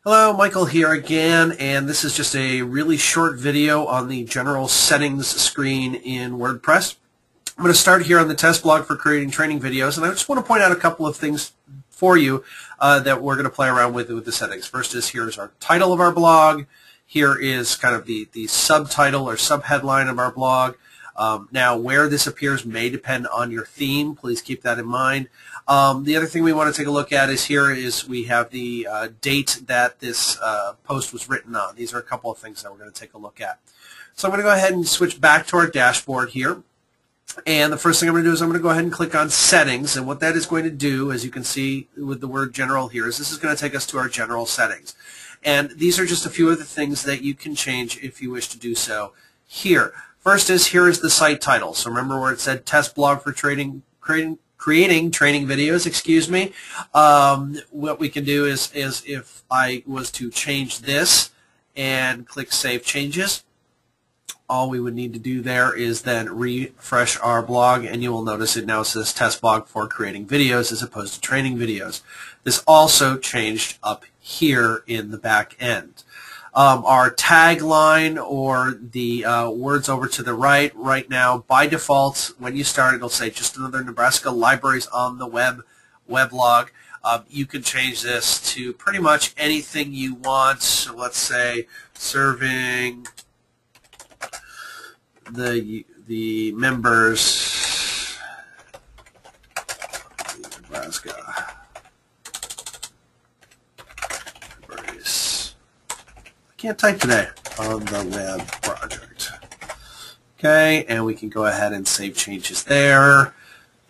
Hello, Michael here again, and this is just a really short video on the general settings screen in WordPress. I'm going to start here on the test blog for creating training videos, and I just want to point out a couple of things for you that we're going to play around with the settings. First is here's our title of our blog. Here is kind of the subtitle or subheadline of our blog. Now, where this appears may depend on your theme. Please keep that in mind. The other thing we want to take a look at is we have the date that this post was written on. These are a couple of things that we're going to take a look at. So I'm going to go ahead and switch back to our dashboard here. And the first thing I'm going to do is I'm going to go ahead and click on Settings. And what that is going to do, as you can see with the word General here, is this is going to take us to our General Settings. And these are just a few of the things that you can change if you wish to do so here. First is here is the site title. So remember where it said test blog for creating training videos, excuse me. What we can do is if I was to change this and click Save Changes, all we would need to do there is then refresh our blog, and you will notice it now says test blog for creating videos as opposed to training videos. This also changed up here in the back end. Our tagline, or the words over to the right now, by default, when you start, it'll say just another Nebraska libraries on the weblog. You can change this to pretty much anything you want. So let's say serving the members of Nebraska. Can't type today on the web project. Okay, and we can go ahead and save changes there,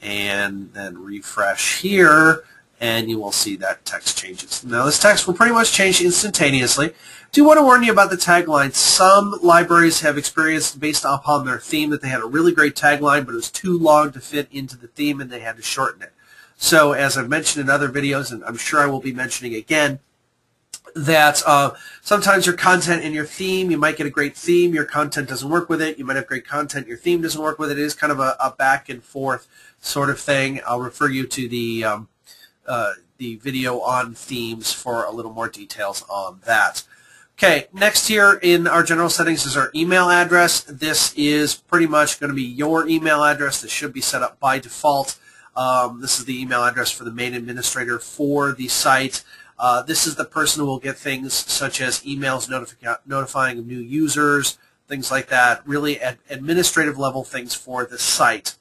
and then refresh here, and you will see that text changes. Now this text will pretty much change instantaneously. I do want to warn you about the tagline. Some libraries have experienced, based upon their theme, that they had a really great tagline, but it was too long to fit into the theme, and they had to shorten it. So as I've mentioned in other videos, and I'm sure I will be mentioning again, that sometimes your content in your theme, you might get a great theme, your content doesn't work with it. You might have great content, your theme doesn't work with it. It is kind of a back and forth sort of thing. I'll refer you to the video on themes for a little more details on that. Okay, next here in our general settings is our email address. This is pretty much going to be your email address. This should be set up by default. This is the email address for the main administrator for the site. This is the person who will get things such as emails notifying of new users, things like that, really administrative level things for the site.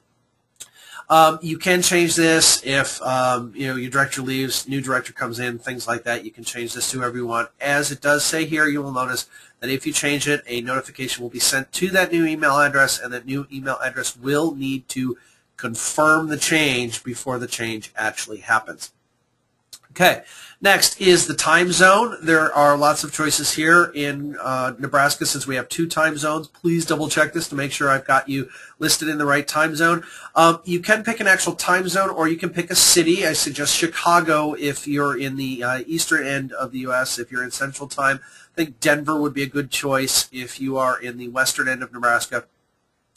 You can change this if your director leaves, new director comes in, things like that. You can change this to whoever you want. As it does say here, you will notice that if you change it, a notification will be sent to that new email address, and that new email address will need to confirm the change before the change actually happens. Okay, next is the time zone. There are lots of choices here in Nebraska. Since we have 2 time zones, please double check this to make sure I've got you listed in the right time zone. You can pick an actual time zone, or you can pick a city. I suggest Chicago if you're in the eastern end of the U.S. If you're in Central Time, I think Denver would be a good choice if you are in the western end of Nebraska.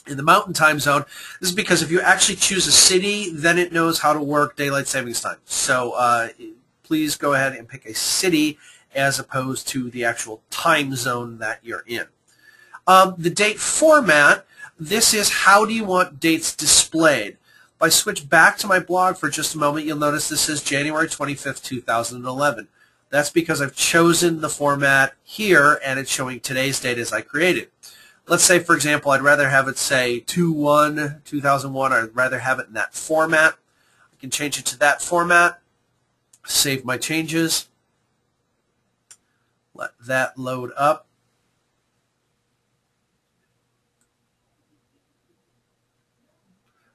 In the mountain time zone, this is because if you actually choose a city, then it knows how to work daylight savings time. So please go ahead and pick a city as opposed to the actual time zone that you're in. The date format, this is how do you want dates displayed. If I switch back to my blog for just a moment, you'll notice this is January 25th, 2011. That's because I've chosen the format here, and it's showing today's date as I created. Let's say, for example, I'd rather have it say 2/1/2001. I'd rather have it in that format. I can change it to that format. Save my changes. Let that load up.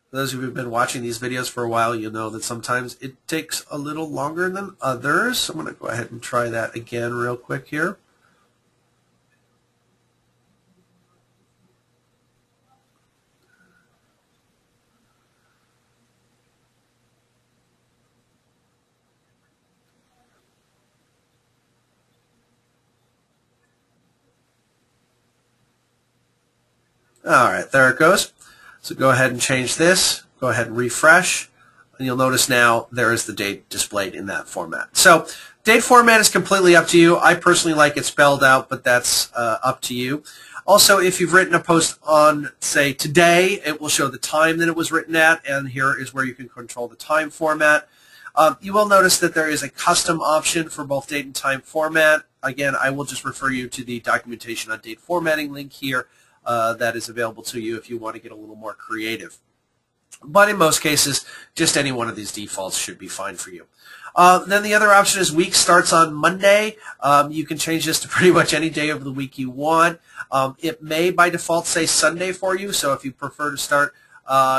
For those of you who have been watching these videos for a while, you'll know that sometimes it takes a little longer than others. So I'm going to go ahead and try that again real quick here. All right, there it goes. So go ahead and change this. Go ahead and refresh. And you'll notice now there is the date displayed in that format. So Date format is completely up to you. I personally like it spelled out, but that's up to you. Also, if you've written a post on, say, today, it will show the time that it was written at, and here is where you can control the time format. You will notice that there is a custom option for both date and time format. Again, I will just refer you to the documentation on date formatting link here that is available to you if you want to get a little more creative. But in most cases, just any one of these defaults should be fine for you. Then the other option is week starts on Monday. You can change this to pretty much any day of the week you want. It may by default say Sunday for you, so if you prefer to start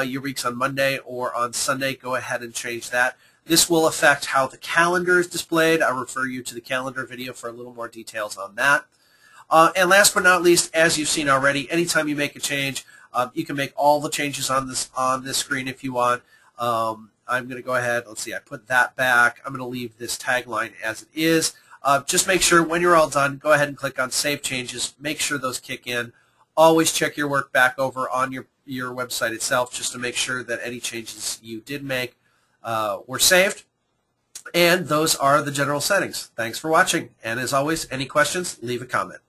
your weeks on Monday or on Sunday, go ahead and change that. This will affect how the calendar is displayed. I'll refer you to the calendar video for a little more details on that. And last but not least, as you've seen already, anytime you make a change, you can make all the changes on this screen if you want. I'm going to go ahead, let's see, I put that back. I'm going to leave this tagline as it is. Just make sure when you're all done, go ahead and click on Save Changes. Make sure those kick in. Always check your work back over on your website itself just to make sure that any changes you did make were saved. And those are the general settings. Thanks for watching. And as always, any questions, leave a comment.